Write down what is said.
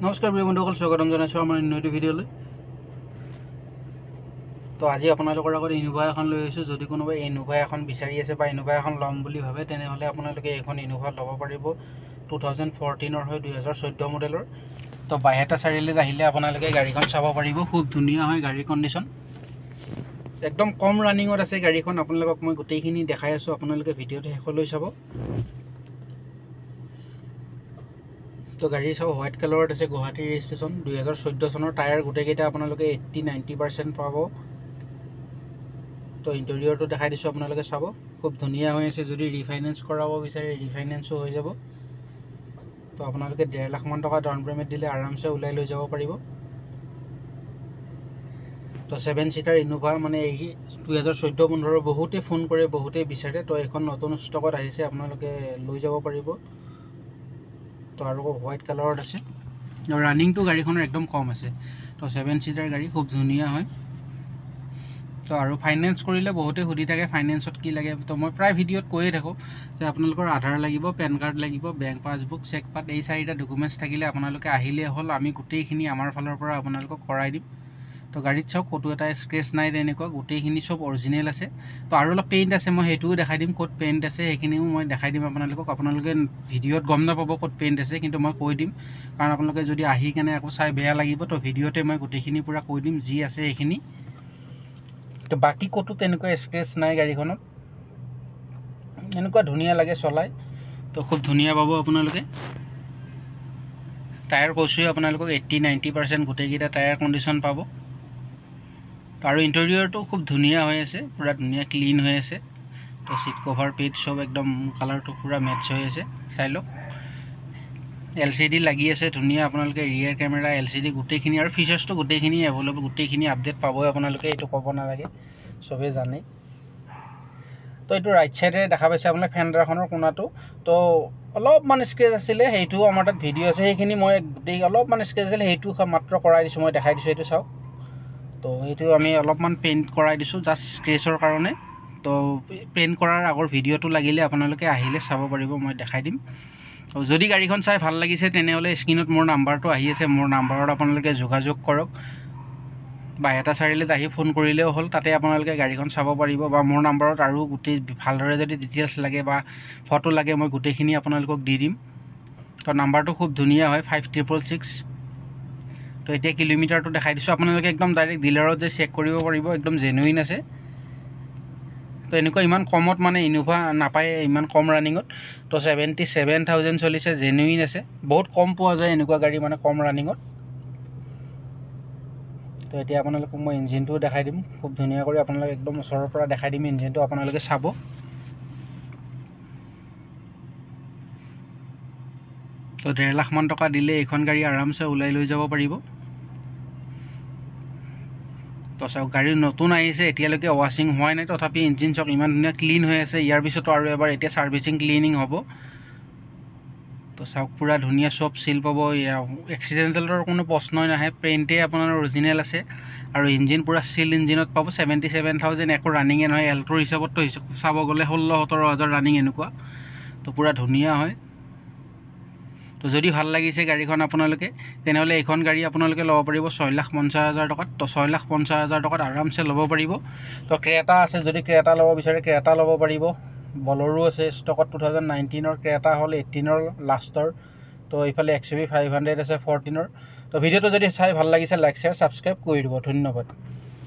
নমস্কাৰ প্ৰিয় বন্ধুসকল, স্বাগতম জনাইছোঁ আমাৰ নতুন ভিডিঅ'লৈ। তো আজি আপোনালোকৰ আগত ইনোভা এখন লৈ আহিছোঁ। যদি কোনোবাই ইনোভা এখন বিচাৰি আছে বা ইনোভা এখন ল'ম বুলি ভাবে তেনেহ'লে আপোনালোকে এইখন ইনোভা ল'ব পাৰিব। 2014 হয়, 2014 মডেলৰ। তো বাইহাটা চাৰিআলিত আহিলে আপোনালোকে গাড়ীখন চাব পাৰিব। খুব ধুনীয়া হয় গাড়ীৰ কণ্ডিশ্যন, একদম কম ৰানিঙত আছে গাড়ীখন। আপোনালোকক মই গোটেইখিনি দেখাই আছোঁ, আপোনালোকে ভিডিঅ'টো শেষলৈ চাব। তো গাড়ী চাব, হোৱাইট কালাৰত আছে, গুৱাহাটী ৰেজিষ্ট্ৰেশ্যন, 2014 চনৰ টায়াৰ গোটেইকেইটা আপোনালোকে 80-90% পাব। তো ইণ্টেৰিয়ৰটো দেখাই দিছোঁ, আপোনালোকে চাব। খুব ধুনীয়া হৈ আছে। যদি ৰিফাইনেন্স কৰাব বিচাৰে ৰিফাইনেন্সো হৈ যাব। তো আপোনালোকে 1.5 লাখমান টকা ডাউন পে'মেণ্ট দিলে আৰামছে ওলাই লৈ যাব পাৰিব। তো 7 ছিটাৰ ইনোভা মানে এই 2014-15 বহুতেই ফোন কৰে, বহুতেই বিচাৰে। তো এইখন নতুন ষ্টকত আহিছে, আপোনালোকে লৈ যাব পাৰিব। তো আৰু হোৱাইট কালাৰত আছে, আৰু ৰানিংটো গাড়ীখনৰ একদম কম আছে। তো 7 ছিটাৰ গাড়ী, খুব ধুনীয়া হয়। তো আৰু ফাইনেন্স কৰিলে বহুতে সুধি থাকে ফাইনেন্সত কি লাগে। তো মই প্ৰায় ভিডিঅ'ত কৈয়ে থাকোঁ যে আপোনালোকৰ আধাৰ লাগিব, পেন কাৰ্ড লাগিব, বেংক পাছবুক, চেক পাত, এই 4টা ডকুমেণ্টছ থাকিলে আপোনালোকে আহিলেই হ'ল। আমি গোটেইখিনি আমাৰ ফালৰ পৰা আপোনালোকক কৰাই দিম। তো গাড়ীত চাওক, ক'তো এটা স্ক্ৰেচ নাই, তেনেকুৱা গোটেইখিনি চব অৰিজিনেল আছে। তো আৰু অলপ পেইণ্ট আছে, মই সেইটোও দেখাই দিম। ক'ত পেইণ্ট আছে সেইখিনিও মই দেখাই দিম আপোনালোকক। আপোনালোকে ভিডিঅ'ত গম নাপাব ক'ত পেইণ্ট আছে, কিন্তু মই কৈ দিম। কাৰণ আপোনালোকে যদি আহি কেনে আকৌ চাই বেয়া লাগিব, তো ভিডিঅ'তে মই গোটেইখিনি পূৰা কৈ দিম যি আছে সেইখিনি। তো বাকী ক'তো তেনেকুৱা স্ক্ৰেচ নাই গাড়ীখনত, এনেকুৱা ধুনীয়া লাগে চলাই। তো খুব ধুনীয়া পাব আপোনালোকে। টায়াৰ কৈছোঁৱে আপোনালোকক 80-90% গোটেইকেইটা টায়াৰ কণ্ডিশ্যন পাব। আৰু ইণ্টেৰিয়ৰটো খুব ধুনীয়া হৈ আছে, পূৰা ধুনীয়া ক্লিন হৈ আছে। তো চিট কভাৰ পেড চব একদম কালাৰটো পূৰা মেটচ হৈ আছে, চাই লওক। LCD লাগি আছে ধুনীয়া। আপোনালোকে ৰিয়াৰ কেমেৰা, LCD গোটেইখিনি, আৰু ফিচাৰ্ছটো গোটেইখিনি এভেইলেবল, গোটেইখিনি আপডেট পাবই আপোনালোকে, এইটো ক'ব নালাগে, চবেই জানেই। তো এইটো ৰাইট চাইডে দেখা পাইছে আপোনালোকে ফেণ্ডাৰখনৰ কোণাটো। তো অলপমান স্ক্ৰেচ আছিলে, সেইটোও আমাৰ তাত ভিডিঅ' আছে। সেইখিনি মই গোটেই অলপমান স্ক্ৰেচ আছিলে, সেইটো মাত্ৰ কৰাই দিছোঁ, মই দেখাই দিছোঁ, এইটো চাওক। তো সেইটো আমি অলপমান পেইণ্ট কৰাই দিছোঁ জাষ্ট স্ক্ৰেচৰ কাৰণে। তো পেইণ্ট কৰাৰ আগৰ ভিডিঅ'টো লাগিলে আপোনালোকে আহিলে চাব পাৰিব, মই দেখাই দিম। তো যদি গাড়ীখন চাই ভাল লাগিছে তেনেহ'লে স্ক্ৰীণত মোৰ নাম্বাৰটো আহি আছে, মোৰ নাম্বাৰত আপোনালোকে যোগাযোগ কৰক। বাইহাটা চাৰিআলিত আহি ফোন কৰিলেও হ'ল, তাতে আপোনালোকে গাড়ীখন চাব পাৰিব। বা মোৰ নাম্বাৰত আৰু গোটেই ভালদৰে যদি ডিটেইলছ লাগে বা ফটো লাগে, মই গোটেইখিনি আপোনালোকক দি দিম। তো নাম্বাৰটো খুব ধুনীয়া হয়, 5666। তো এতিয়া কিলোমিটাৰটো দেখাই দিছোঁ, আপোনালোকে একদম ডাইৰেক্ট ডিলাৰত যে চেক কৰিব পাৰিব, একদম জেনুইন আছে। তো এনেকুৱা ইমান কমত মানে ইনোভা নাপায়, ইমান কম ৰানিঙত। তো 77,000 চলিছে, জেনুইন আছে। বহুত কম পোৱা যায় এনেকুৱা গাড়ী মানে কম ৰানিঙত। তো এতিয়া আপোনালোকক মই ইঞ্জিনটোও দেখাই দিম খুব ধুনীয়া কৰি, আপোনালোকে একদম ওচৰৰ পৰা দেখাই দিম ইঞ্জিনটো, আপোনালোকে চাব। তো 1.5 লাখমান টকা দিলে এইখন গাড়ী আৰামছে ওলাই লৈ যাব পাৰিব। তো চাওক, গাড়ী নতুন আহিছে, এতিয়ালৈকে ৱাশ্বিং হোৱাই নাই, তথাপি ইঞ্জিন চাওক ইমান ধুনীয়া ক্লিন হৈ আছে। ইয়াৰ পিছতো আৰু এবাৰ এতিয়া ছাৰ্ভিচিং ক্লিনিং হ'ব। তো চাওক, পূৰা ধুনীয়া চব চিল পাব, এক্সিডেণ্টেলৰ কোনো প্ৰশ্নই নাহে। পেইণ্টেই আপোনাৰ অৰিজিনেল আছে, আৰু ইঞ্জিন পূৰা চিল ইঞ্জিনত পাব। 77,000 একো ৰানিঙে নহয়, এল্টোৰ হিচাপততো চাব গ'লে 16-17 হাজাৰ ৰানিং এনেকুৱা। তো পূৰা ধুনীয়া হয়। তো যদি ভাল লাগিছে গাড়ীখন আপোনালোকে, তেনেহ'লে এইখন গাড়ী আপোনালোকে ল'ব পাৰিব 6,50,000 টকাত। তো 6,50,000 টকাত আৰামছে ল'ব পাৰিব। তো ক্ৰেটা আছে, যদি ক্ৰেটা ল'ব বিচাৰে ক্ৰেটা ল'ব পাৰিব। বলেৰো আছে ষ্টকত, 2019 ক্ৰেটা হ'ল 18 লাষ্টৰ। তো এইফালে XUV 500 আছে 14। তো ভিডিঅ'টো যদি চাই ভাল লাগিছে লাইক শ্বেয়াৰ ছাবস্ক্ৰাইব কৰি দিব। ধন্যবাদ।